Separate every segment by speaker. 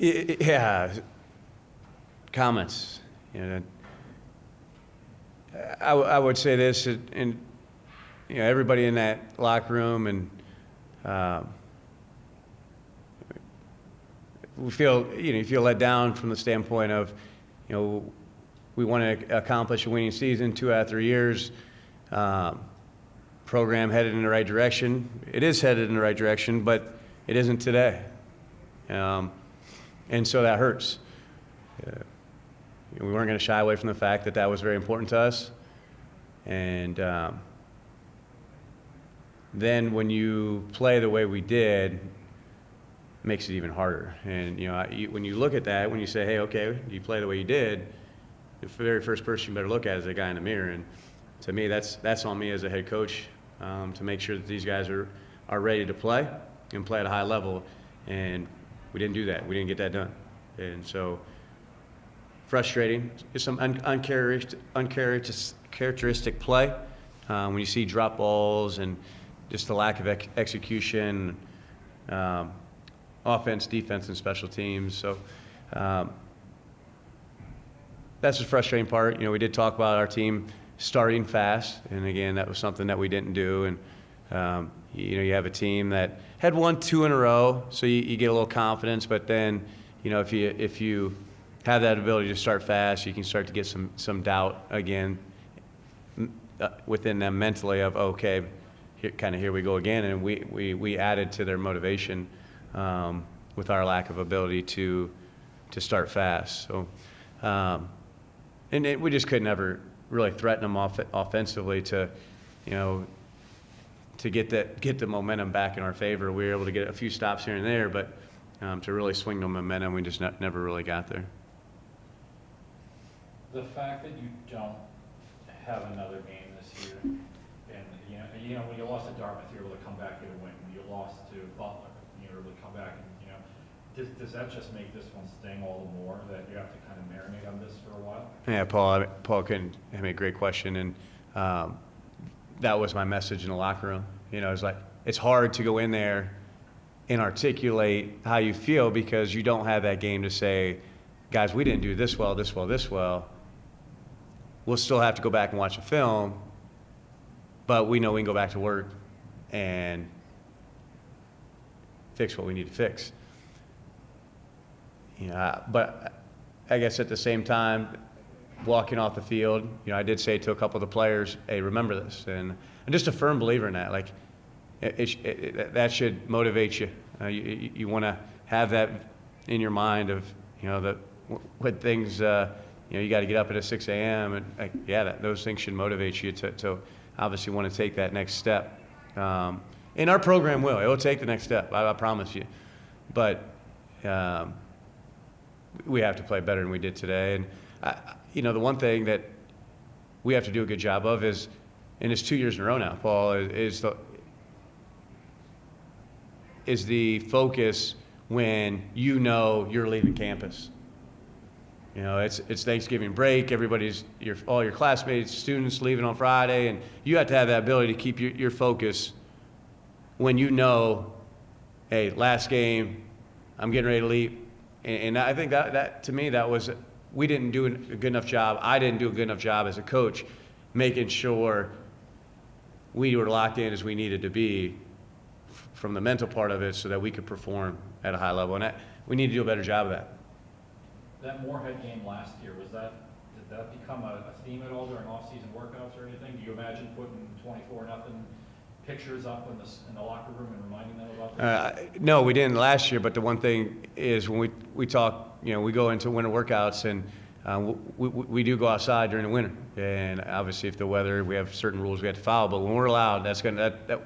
Speaker 1: Yeah, comments. You know, I would say this, and everybody in that locker room, and we feel you feel let down from the standpoint of we want to accomplish a winning season 2 out of 3 years. Program headed in the right direction. It is headed in the right direction, but it isn't today, and so that hurts. We weren't going to shy away from the fact that was very important to us, and then when you play the way we did, it makes it even harder. And when you look at that, when you say, hey, okay, you play the way you did, the very first person you better look at is the guy in the mirror. And to me, that's on me as a head coach, to make sure that these guys are ready to play and play at a high level. And we didn't do that. We didn't get that done. And so frustrating. It's some uncharacteristic play. When you see drop balls and just the lack of execution, offense, defense, and special teams. So that's the frustrating part. We did talk about our team starting fast, and again, that was something that we didn't do. And you have a team that had won 2 in a row, so you get a little confidence. But then, if you have that ability to start fast, you can start to get some doubt again within them mentally of, okay, here we go again. And we added to their motivation with our lack of ability to start fast. So and we just could never really threaten them offensively to get the momentum back in our favor. We were able to get a few stops here and there, but to really swing the momentum, we just never really got there.
Speaker 2: The fact that you don't have another game this year, and when you lost to Dartmouth, you were able to come back and win. When you lost to Butler, you were able to come back and does that just make this one sting all the more that you have to kind of marinate on this for a while?
Speaker 1: Yeah, Paul had a great question, and that was my message in the locker room. It's like it's hard to go in there and articulate how you feel because you don't have that game to say, guys, we didn't do this well, this well, this well. We'll still have to go back and watch the film, but we know we can go back to work and fix what we need to fix. But I guess at the same time, walking off the field, I did say to a couple of the players, hey, remember this. And I'm just a firm believer in that. Like, that should motivate you. You want to have that in your mind of, when things, you got to get up at 6 a.m. and those things should motivate you to obviously want to take that next step. And our program will. It will take the next step, I promise you. But we have to play better than we did today. And, the one thing that we have to do a good job of is, and it's 2 years in a row now, Paul, is the focus when you're leaving campus. It's Thanksgiving break. All your classmates, students leaving on Friday, and you have to have that ability to keep your focus when hey, last game, I'm getting ready to leave. And I think that to me, that was, we didn't do a good enough job. I didn't do a good enough job as a coach making sure we were locked in as we needed to be from the mental part of it so that we could perform at a high level. And we need to do a better job of that.
Speaker 2: That Moorhead game last year, did that become a theme at all during off-season workouts or anything? Do you imagine putting 24-0 pictures up in the locker room and reminding them about this?
Speaker 1: No, we didn't last year, but the one thing is when we talk, we go into winter workouts and we do go outside during the winter. And obviously if the weather, we have certain rules we have to follow, but when we're allowed, that's going to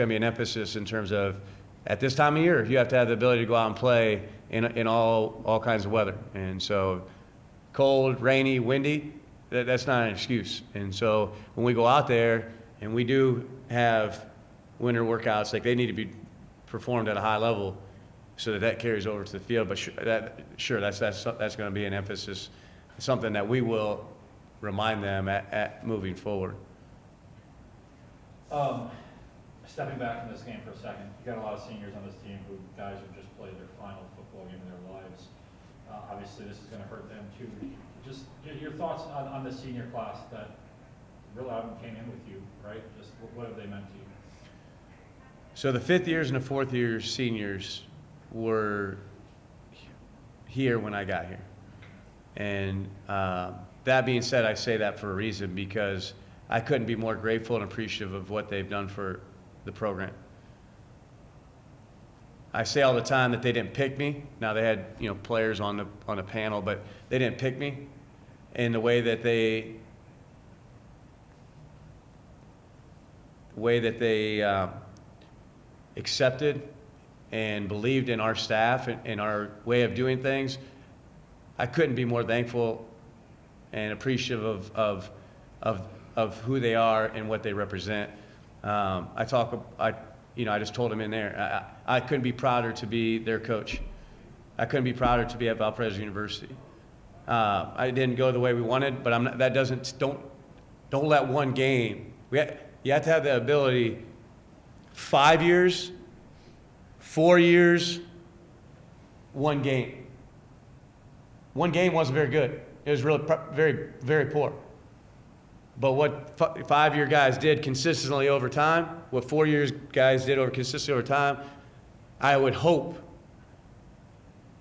Speaker 1: be an emphasis in terms of at this time of year, you have to have the ability to go out and play in all kinds of weather. And so cold, rainy, windy, that's not an excuse. And so when we go out there and we do have winter workouts, like they need to be performed at a high level so that carries over to the field. But that's going to be an emphasis, something that we will remind them at moving forward.
Speaker 2: stepping back from this game for a second, you got a lot of seniors on this team who guys who just played their final football game of their lives. Obviously, this is going to hurt them too. Just your thoughts on the senior class that really came in with you, right? Just what have they meant to you?
Speaker 1: So the fifth years and the fourth year seniors were here when I got here. And that being said, I say that for a reason, because I couldn't be more grateful and appreciative of what they've done for the program. I say all the time that they didn't pick me. Now they had, you know, players on the panel, but they didn't pick me. And the way that they accepted and believed in our staff and our way of doing things, I couldn't be more thankful and appreciative of who they are and what they represent. I just told them in there, I couldn't be prouder to be their coach. I couldn't be prouder to be at Valparaiso University. I didn't go the way we wanted, but don't let one game. You have to have the ability. 5 years, 4 years, one game. One game wasn't very good. It was really very, very poor. But what 5-year guys did consistently over time, what 4 years guys did consistently over time, I would hope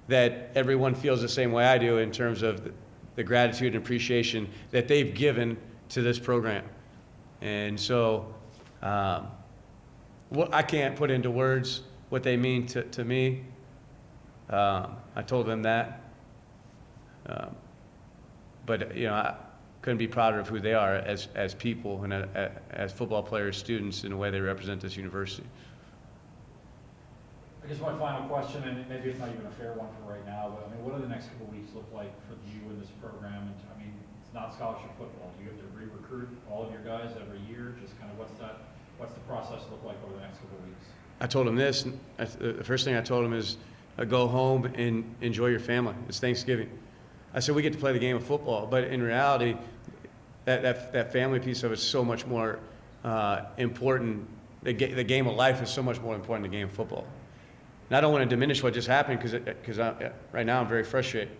Speaker 1: that everyone feels the same way I do in terms of the gratitude and appreciation that they've given to this program. And so I can't put into words what they mean to me. I told them that. But, you know, I couldn't be prouder of who they are as people and as football players, students, in the way they represent this university.
Speaker 2: I guess my final question, and maybe it's not even a fair one for right now, but I mean, what do the next couple of weeks look like for you in this program? And I mean, it's not scholarship football. Do you have to re-recruit all of your guys every year? Just kind of what's the process look like over the next couple of weeks? I
Speaker 1: told them this. The first thing I told them is, go home and enjoy your family. It's Thanksgiving. I said, we get to play the game of football, but in reality, that family piece of it is so much more important. The game of life is so much more important than the game of football. And I don't want to diminish what just happened because right now I'm very frustrated.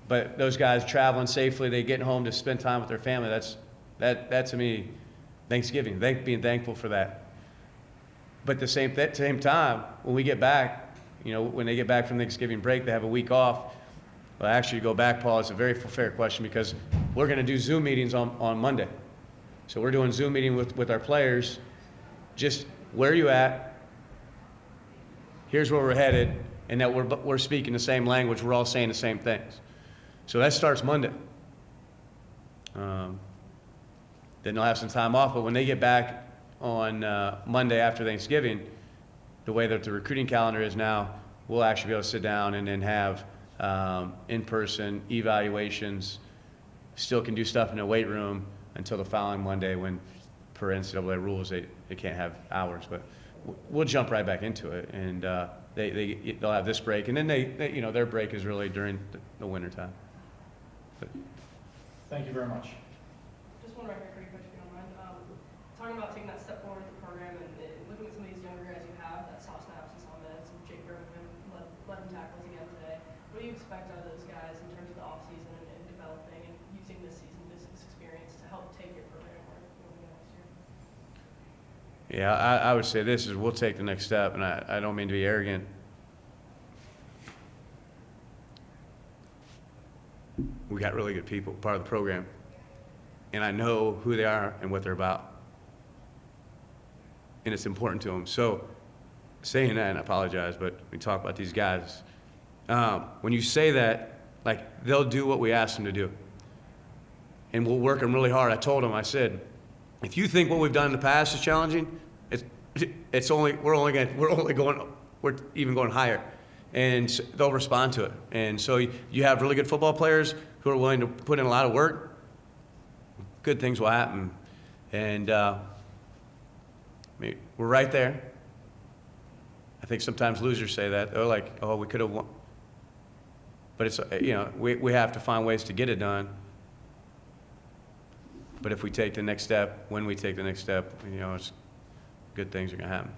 Speaker 1: But those guys traveling safely, they getting home to spend time with their family. That to me, Thanksgiving. Being thankful for that. But at the same time, when we get back, you know, when they get back from Thanksgiving break, they have a week off. Well, actually, go back, Paul. It's a very fair question because we're going to do Zoom meetings on Monday. So we're doing Zoom meeting with our players. Just where are you at? Here's where we're headed, and that we're speaking the same language. We're all saying the same things. So that starts Monday. Then they'll have some time off, but when they get back on Monday after Thanksgiving, the way that the recruiting calendar is now, we'll actually be able to sit down and then have in-person evaluations. Still can do stuff in the weight room until the following Monday when, per NCAA rules, they can't have hours. But we'll jump right back into it, and they'll have this break, and then they you know, their break is really during the winter time. But.
Speaker 2: Thank you very much.
Speaker 3: Just one record pretty quick, if you don't mind. Talking about taking that step forward with the program and looking at some of these younger guys you have that saw snaps and saw minutes, and Jake Birmingham led in tackles again today. What do you expect out of those guys in terms of the offseason and developing and using this season, this experience to help take your program where moving next year?
Speaker 1: Yeah, I would say this is we'll take the next step, and I don't mean to be arrogant. We got really good people, part of the program, and I know who they are and what they're about, and it's important to them. So saying that, and I apologize, but we talk about these guys. When you say that, like, they'll do what we ask them to do, and we'll work them really hard. I told them, I said, if you think what we've done in the past is challenging, we're even going higher, and they'll respond to it. And so you have really good football players who are willing to put in a lot of work. Good things will happen, and I mean, we're right there. I think sometimes losers say that. They're like, "Oh, we could have won," but it's, you know, we have to find ways to get it done. But if we take the next step, when we take the next step, you know, it's, good things are going to happen.